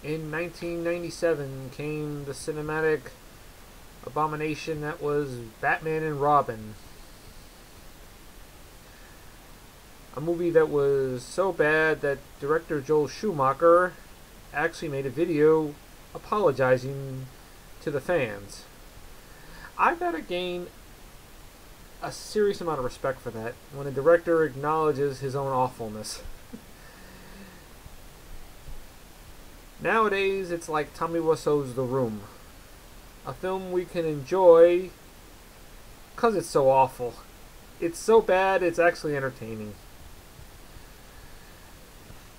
In 1997 came the cinematic abomination that was Batman and Robin. A movie that was so bad that director Joel Schumacher actually made a video apologizing to the fans. I gotta gain a serious amount of respect for that when a director acknowledges his own awfulness. Nowadays, it's like Tommy Wiseau's The Room, a film we can enjoy because it's so awful. It's so bad, it's actually entertaining.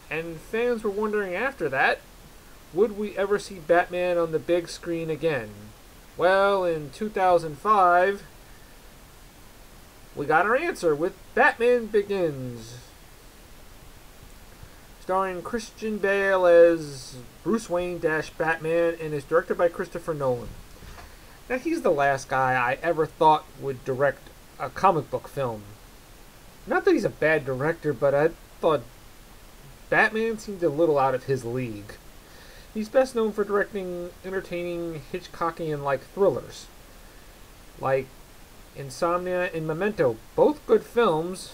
And fans were wondering after that, would we ever see Batman on the big screen again? Well, in 2005, we got our answer with Batman Begins, starring Christian Bale as Bruce Wayne Batman, and is directed by Christopher Nolan. Now, he's the last guy I ever thought would direct a comic book film. Not that he's a bad director, but I thought Batman seemed a little out of his league. He's best known for directing entertaining Hitchcockian-like thrillers, like Insomnia and Memento, both good films.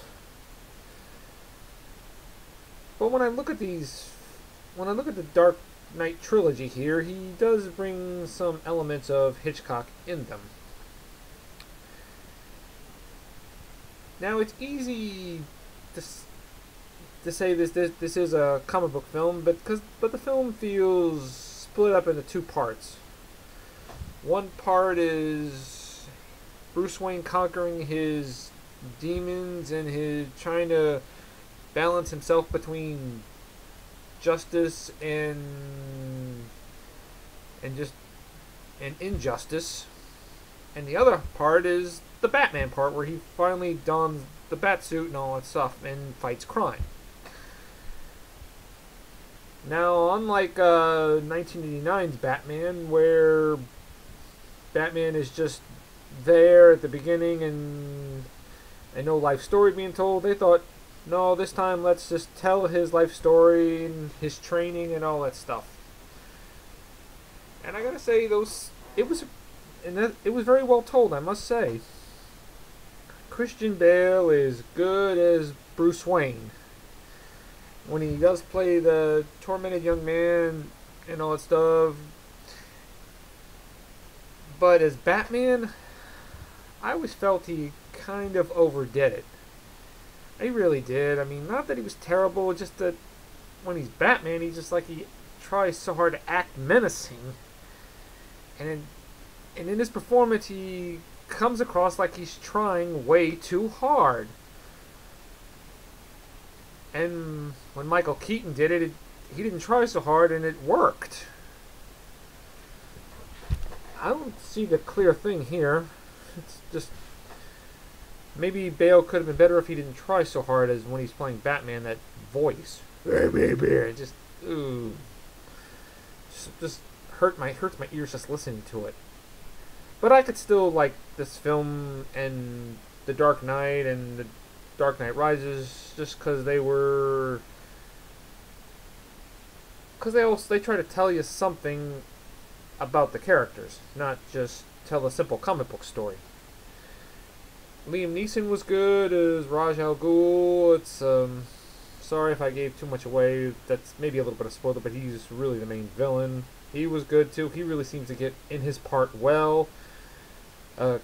But when I look at the Dark Knight trilogy here, he does bring some elements of Hitchcock in them. Now, it's easy to say this is a comic book film, but the film feels split up into two parts. One part is Bruce Wayne conquering his demons and his trying to balance himself between justice and injustice. And the other part is the Batman part, where he finally dons the Batsuit and all that stuff and fights crime. Now, unlike 1989's Batman, where Batman is just there at the beginning and no life story being told, they thought, no, this time let's just tell his life story and his training and all that stuff. And I gotta say, it was very well told, I must say. Christian Bale is good as Bruce Wayne. When he does play the tormented young man and all that stuff. But as Batman, I always felt he kind of overdid it. I really did. I mean, not that he was terrible, just that when he's Batman, he tries so hard to act menacing. And in his performance, he comes across like he's trying way too hard. And when Michael Keaton did it, he didn't try so hard and it worked. I don't see the clear thing here. It's just, maybe Bale could have been better if he didn't try so hard as when he's playing Batman, that voice. It just, ooh. Just hurts my ears just listening to it. But I could still like this film and The Dark Knight and The Dark Knight Rises just because they try to tell you something about the characters, not just tell a simple comic book story. Liam Neeson was good as Ra's al Ghul. It's sorry if I gave too much away. That's maybe a little bit of spoiler, but he's really the main villain. He was good too. He really seems to get in his part well.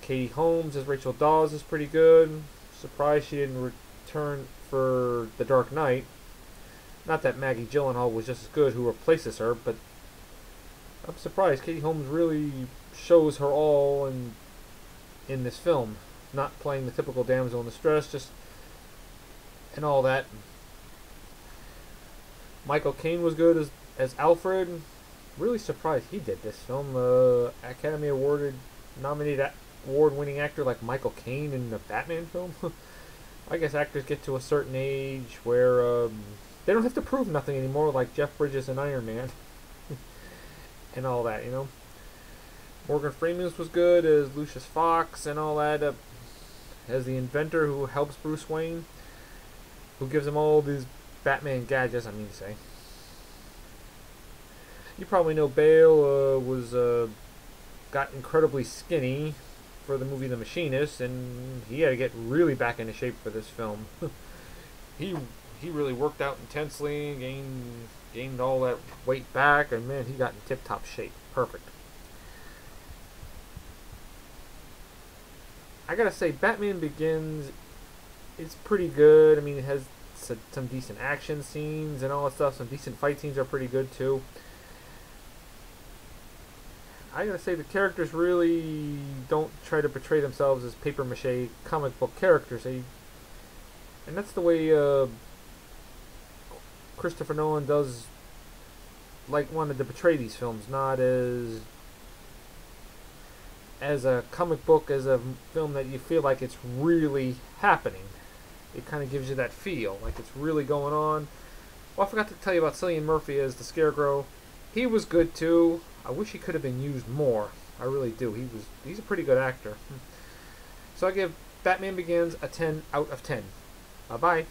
Katie Holmes as Rachel Dawes is pretty good. Surprised she didn't return for The Dark Knight. Not that Maggie Gyllenhaal was just as good, who replaces her, but I'm surprised. Katie Holmes really shows her all in this film. Not playing the typical damsel in distress, just and all that. Michael Caine was good as Alfred. Really surprised he did this film. Academy nominated award-winning actor like Michael Caine in the Batman film. I guess actors get to a certain age where they don't have to prove nothing anymore, like Jeff Bridges and Iron Man. And all that, you know. Morgan Freeman was good as Lucius Fox and all that, as the inventor who helps Bruce Wayne, who gives him all these Batman gadgets, I mean to say. You probably know Bale was got incredibly skinny for the movie The Machinist, and he had to get really back into shape for this film. he he really worked out intensely, gained all that weight back, and man, he got in tip-top shape. Perfect. I gotta say, Batman Begins is pretty good. I mean, it has some decent action scenes and all that stuff. Some decent fight scenes are pretty good too. I gotta say, the characters really don't try to portray themselves as paper mache comic book characters. And that's the way Christopher Nolan wanted to portray these films, not as a comic book, as a film that you feel like it's really happening. It kind of gives you that feel, like it's really going on. Well, I forgot to tell you about Cillian Murphy as the Scarecrow. He was good too. I wish he could have been used more. I really do. He's a pretty good actor. So I give Batman Begins a 10 out of 10. Bye-bye.